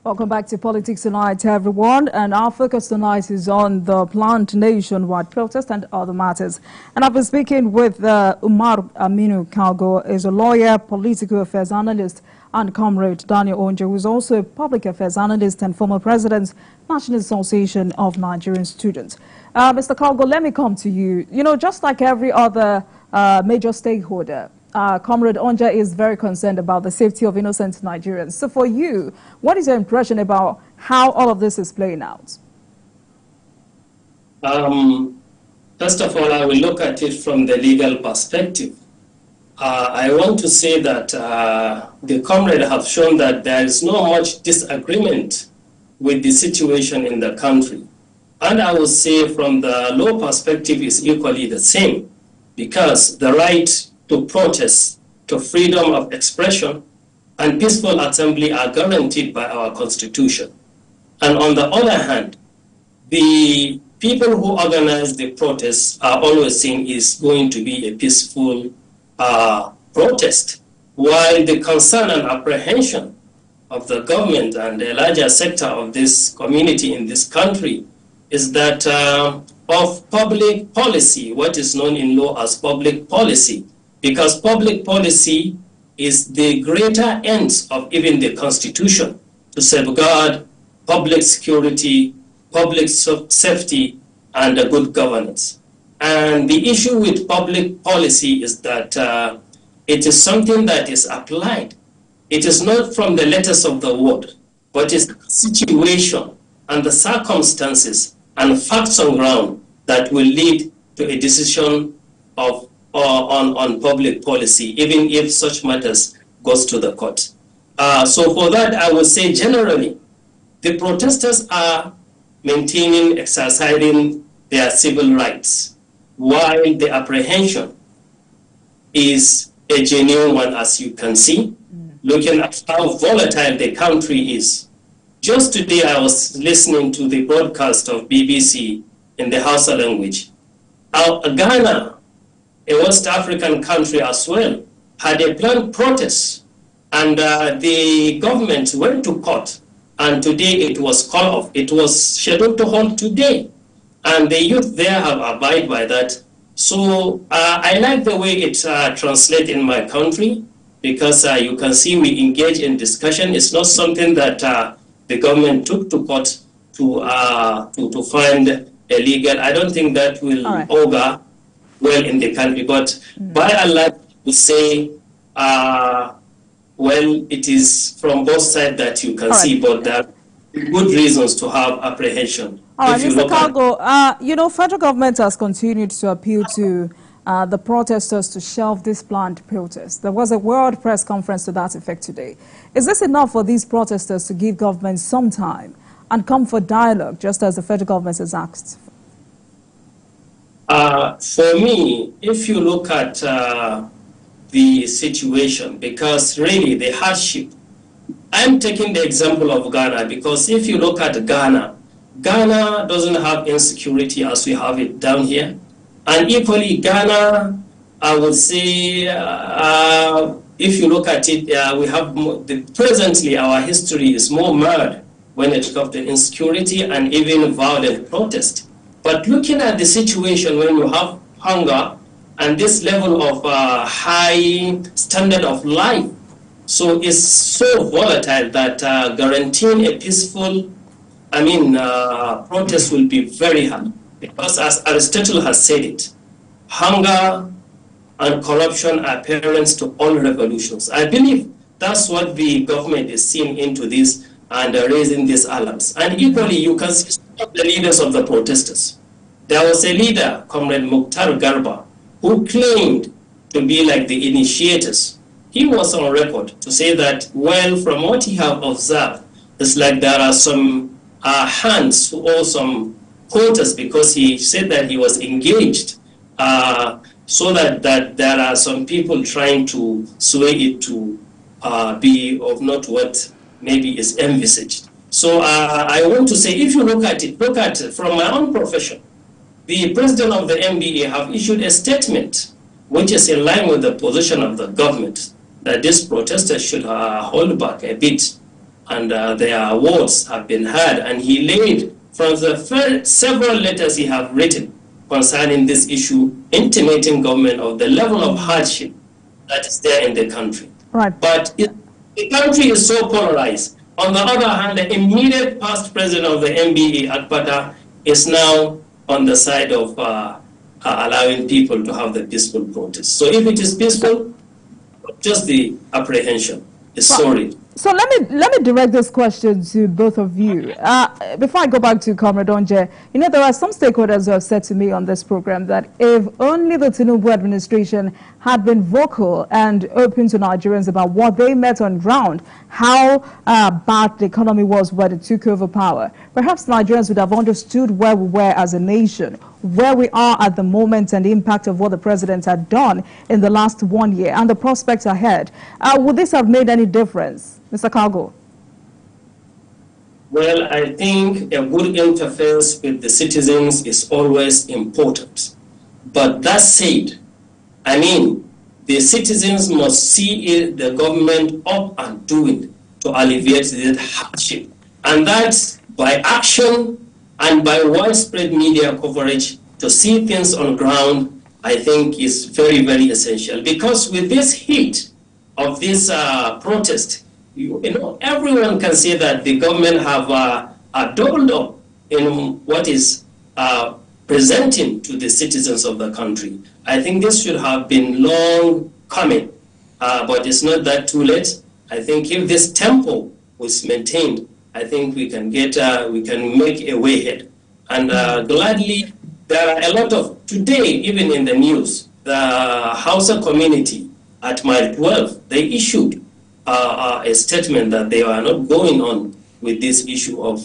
Welcome back to Politics Tonight, everyone. And our focus tonight is on the planned nationwide protest and other matters. And I've been speaking with Umar Kalgo, is a lawyer, political affairs analyst, and Comrade Daniel Onje, who is also a public affairs analyst and former president, National Association of Nigerian Students. Mr. Kalgo, let me come to you. You know, just like every other major stakeholder, Comrade Onja is very concerned about the safety of innocent Nigerians. So for you, what is your impression about how all of this is playing out? First of all, I will look at it from the legal perspective. I want to say that the comrade have shown that there is not much disagreement with the situation in the country. And I would say from the law perspective is equally the same, because the right to protest, to freedom of expression, and peaceful assembly are guaranteed by our Constitution. And on the other hand, the people who organize the protests are always saying is going to be a peaceful protest, while the concern and apprehension of the government and the larger sector of this community in this country is that of public policy, what is known in law as public policy, because public policy is the greater ends of even the Constitution to safeguard public security, public safety, and good governance. And the issue with public policy is that it is something that is applied. It is not from the letters of the word, but it's the situation and the circumstances and facts on ground that will lead to a decision of on public policy, even if such matters goes to the court. So for that, I would say generally, the protesters are maintaining, exercising their civil rights, while the apprehension is a genuine one, as you can see, looking at how volatile the country is. Just today, I was listening to the broadcast of BBC in the Hausa language. Ghana, a West African country as well, had a planned protest, and the government went to court, and today it was called off. It was scheduled to hold today, and the youth there have abided by that. So I like the way it translates in my country, because you can see we engage in discussion. It's not something that the government took to court to find illegal. I don't think that will augur well in the country, but by and large, we say, well, it is from both sides that you can see, but there are good reasons to have apprehension. All right, Mr. Kalgo, you know, federal government has continued to appeal to the protesters to shelve this planned protest. There was a world press conference to that effect today. Is this enough for these protesters to give government some time and come for dialogue, just as the federal government has asked? For me, if you look at the situation, because really the hardship, I'm taking the example of Ghana, because if you look at Ghana, Ghana doesn't have insecurity as we have it down here. And equally, Ghana, I would say, if you look at it, we have presently our history is more marred when it comes to insecurity and even violent protest. But looking at the situation when you have hunger and this level of high standard of life, so it's so volatile that guaranteeing a peaceful, protest will be very hard. Because as Aristotle has said it, hunger and corruption are parents to all revolutions. I believe that's what the government is seeing into this and raising these alarms. And equally, you can see some of the leaders of the protesters. There was a leader, Comrade Mukhtar Garba, who claimed to be like the initiators. He was on record to say that, well, from what he have observed, it's like there are some hands or some quotas, because he said that he was engaged so that there are some people trying to sway it to be of not what maybe is envisaged. So I want to say, if you look at it from my own profession, the president of the MBA have issued a statement which is in line with the position of the government, that these protesters should hold back a bit and their awards have been had. And he laid from the several letters he have written concerning this issue, intimating government of the level of hardship that is there in the country. Right. But the country is so polarized. On the other hand, the immediate past president of the NBA, Akpata, is now on the side of allowing people to have the peaceful protest. So if it is peaceful, just the apprehension is sorry. So let me direct this question to both of you. Before I go back to Comrade Onje, you know, there are some stakeholders who have said to me on this program that if only the Tinubu administration had been vocal and open to Nigerians about what they met on ground, how bad the economy was when it took over power, perhaps Nigerians would have understood where we were as a nation, where we are at the moment, and the impact of what the president had done in the last 1 year and the prospects ahead. Would this have made any difference? Mr. Kalgo? Well, I think a good interface with the citizens is always important. But that said, I mean, the citizens must see the government up and doing to alleviate that hardship. And that's by action and by widespread media coverage to see things on ground, I think is very, very essential. Because with this heat of this protest, you know, everyone can see that the government have doubled up in what is presenting to the citizens of the country. I think this should have been long coming, but it's not that too late. I think if this tempo was maintained, I think we can get, we can make a way ahead. And gladly, there are a lot of, today, even in the news, the Hausa community at Mile 12, they issued a statement that they are not going on with this issue of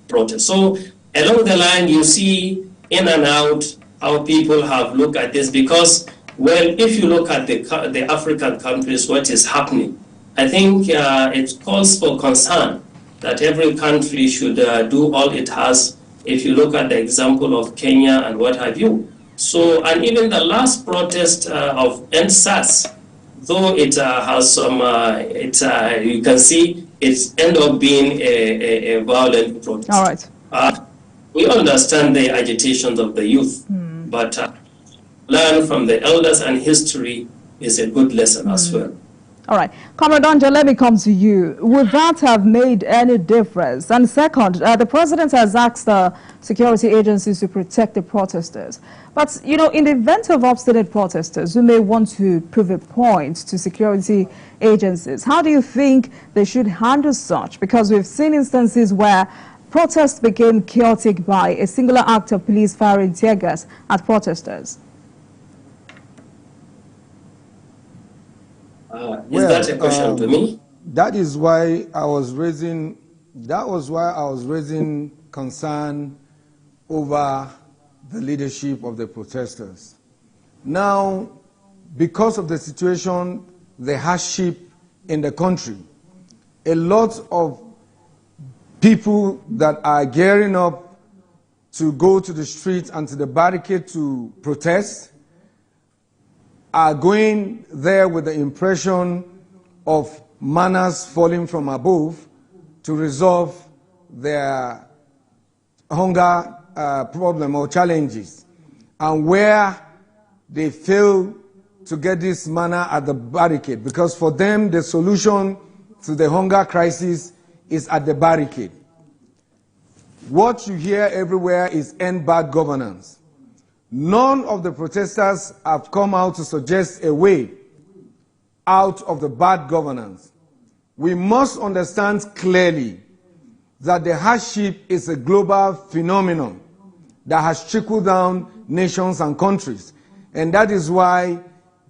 protest. So along the line, you see in and out how people have looked at this because, well, if you look at the African countries, what is happening, I think it calls for concern that every country should do all it has. If you look at the example of Kenya and what have you. So, and even the last protest of NSAS, though it has some, you can see it's end up being a violent protest. All right. We understand the agitations of the youth, but learn from the elders and history is a good lesson as well. All right. Comrade Onje, let me come to you. Would that have made any difference? And second, the president has asked the security agencies to protect the protesters. But, you know, in the event of obstinate protesters who may want to prove a point to security agencies, how do you think they should handle such? Because we've seen instances where protests became chaotic by a singular act of police firing tear gas at protesters. Is that a question to me? That is why I was raising. That was why I was raising concern over the leadership of the protesters. Now, because of the situation, the hardship in the country, a lot of people that are gearing up to go to the streets and to the barricade to protest are going there with the impression of manners falling from above to resolve their hunger problem or challenges. And where they fail to get this manner at the barricade, because for them the solution to the hunger crisis is at the barricade. What you hear everywhere is end bad governance. None of the protesters have come out to suggest a way out of the bad governance. We must understand clearly that the hardship is a global phenomenon that has trickled down nations and countries. And that is why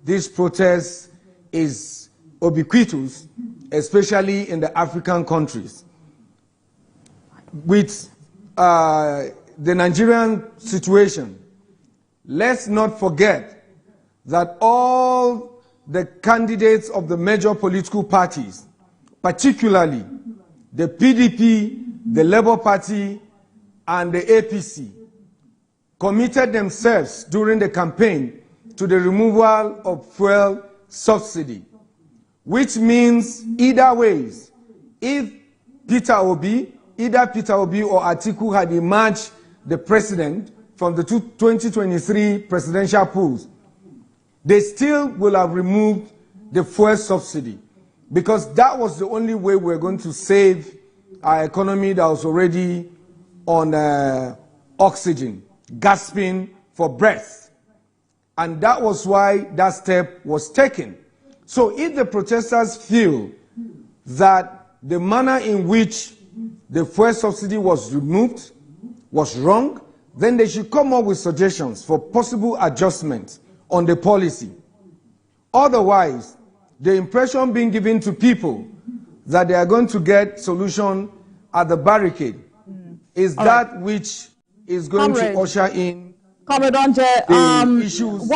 this protest is ubiquitous, especially in the African countries. With the Nigerian situation, let's not forget that all the candidates of the major political parties, particularly the PDP, the Labour Party, and the APC, committed themselves during the campaign to the removal of fuel subsidy, which means either ways, if Peter Obi, either Peter Obi or Atiku had emerged the president from the 2023 presidential polls, they still will have removed the fuel subsidy, because that was the only way we're going to save our economy that was already on oxygen, gasping for breath. And that was why that step was taken. So if the protesters feel that the manner in which the fuel subsidy was removed was wrong, then they should come up with suggestions for possible adjustments on the policy. Otherwise, the impression being given to people that they are going to get solution at the barricade is that which is going to usher in Comrade Onje, the issues